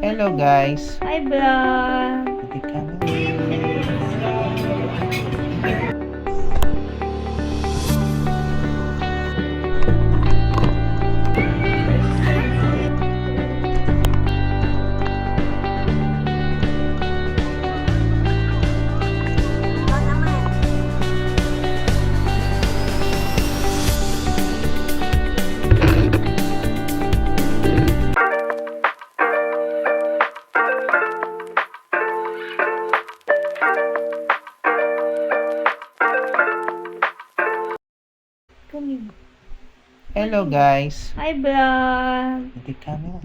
Hello guys. Hi vlog! Hindi ka na. Hello guys. Hi vlog! Hindi ka na.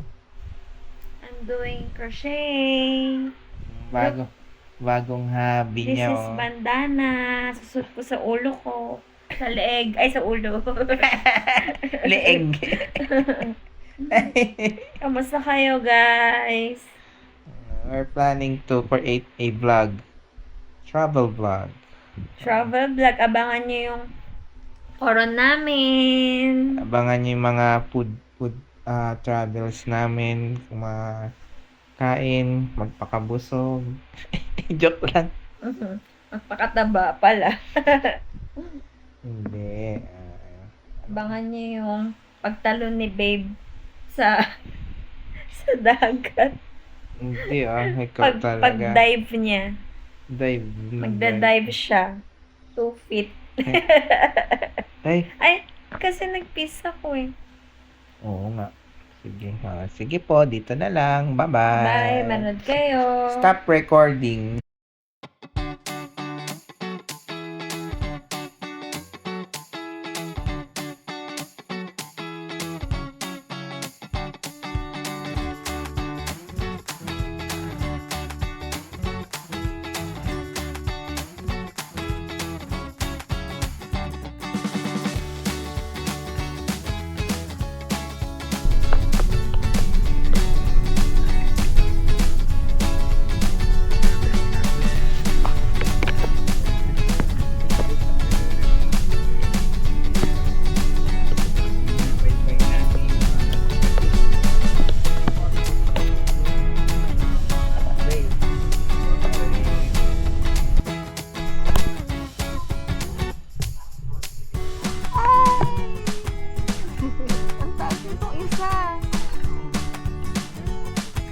I'm doing crochet. Bagong hobby This niya. is bandana. Susot ko sa ulo ko. Sa leeg. Ay, sa ulo. Leeg. Kamusta kayo guys? We're planning to create a vlog. Travel vlog. Travel vlog. Abangan nyo yung koron namin. Abangan niyo yung mga food travels namin. Kumakain, magpakabusog. Joke lang. Magpakataba pala. Hindi. Abangan nyo yung pagtalon ni babe sa dagat. Hindi ikaw talaga. Pag-dive niya. Dive. Magda-dive siya. 2 feet. Ay, kasi nag-peace ako eh. Oo nga. Sige. Sige po, dito na lang. Bye-bye. Bye, manood kayo. Stop recording.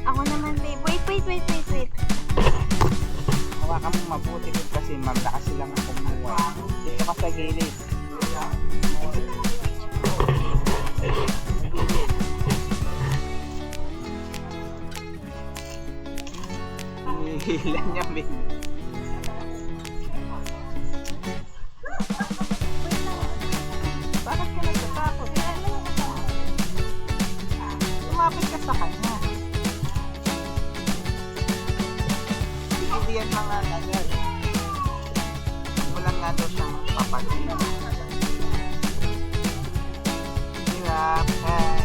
Ako naman, babe. Wait. Hawakan mo mabuti kasi mamlakas silang ang kumuha. Dito ka sa gilid. Hinihilan niya, babe. Bakit ka nagtatakot? Lumapit ka sa kanya. Hindi yan mga ganyan. Walang nga daw siyang papagin. Hirap. Hi.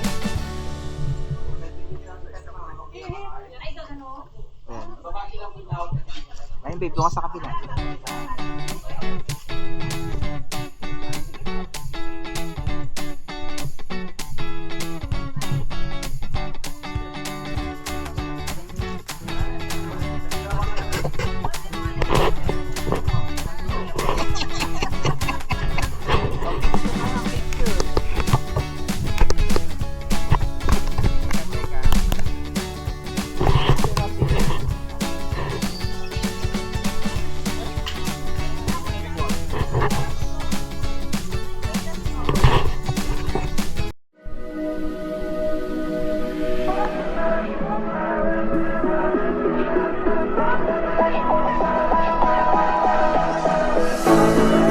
Ayun babe, doon ka sa kabila.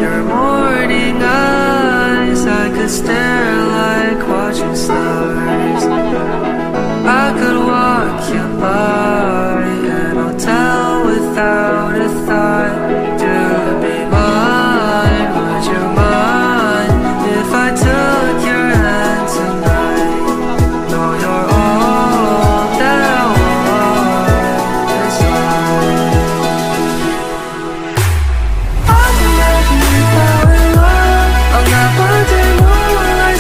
Your morning eyes, I could stare like watching stars. I could walk you by an hotel without a thought. To be mine, would you mind if I took your hand tonight? No, you're all that I want this life. I'll never fall in love. I'll never do more like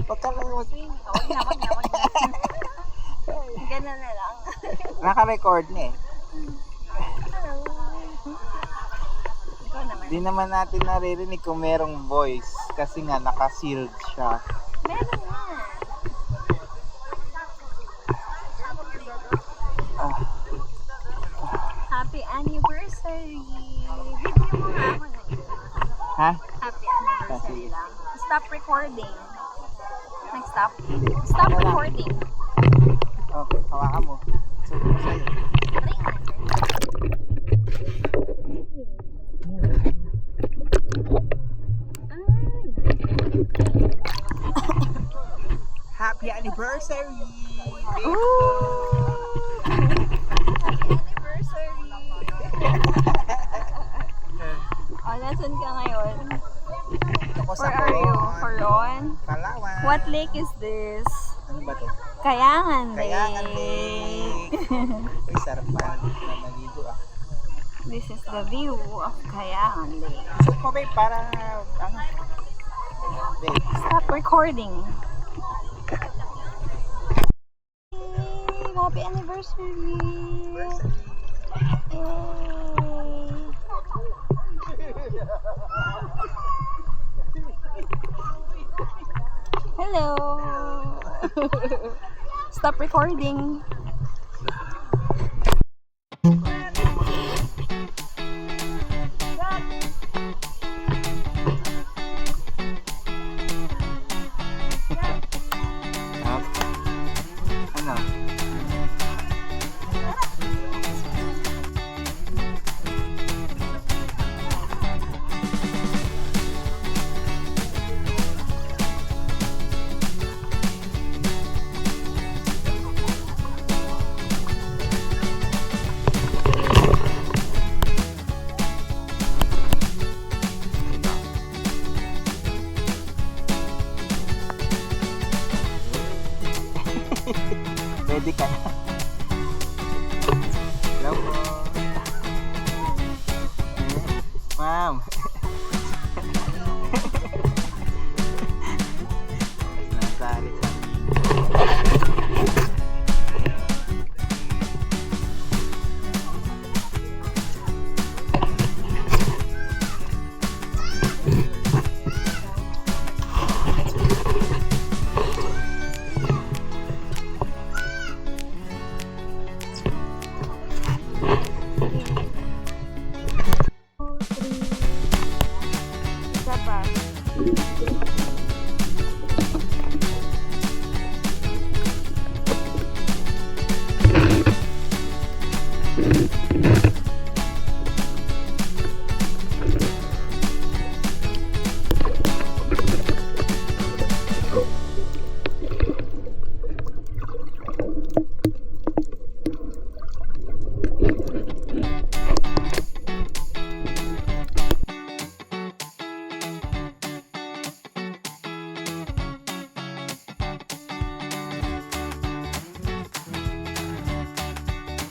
Huwag ka lang Wag na. Ganun na lang. Naka-record na eh. Hello. Ikaw naman. Di naman natin naririnig kung merong voice kasi nga naka-sealed siya. Meron nga. Happy anniversary! Video mo nga ako na. Ha? Happy anniversary Kasi- lang. Stop recording. Nag-stop? Stop recording. Okay, hawakan mo. Suot mo sa'yo. Try nga natin. Happy anniversary! Happy anniversary! Oh, nasan ka ngayon? Ito ko sa Where are you? Coron. Coron? Palawan. What lake is this? Ano ba to? Kayangan Lake. Kayangan Lake. Uy, sarap pa. Naligo ah. This is the view of Kayangan Lake. Shoot mo babe para ano? Babe. Stop recording. Happy anniversary! Hello! Stop recording. Up. Ano? Ready ka na? Hello po. Ma'am.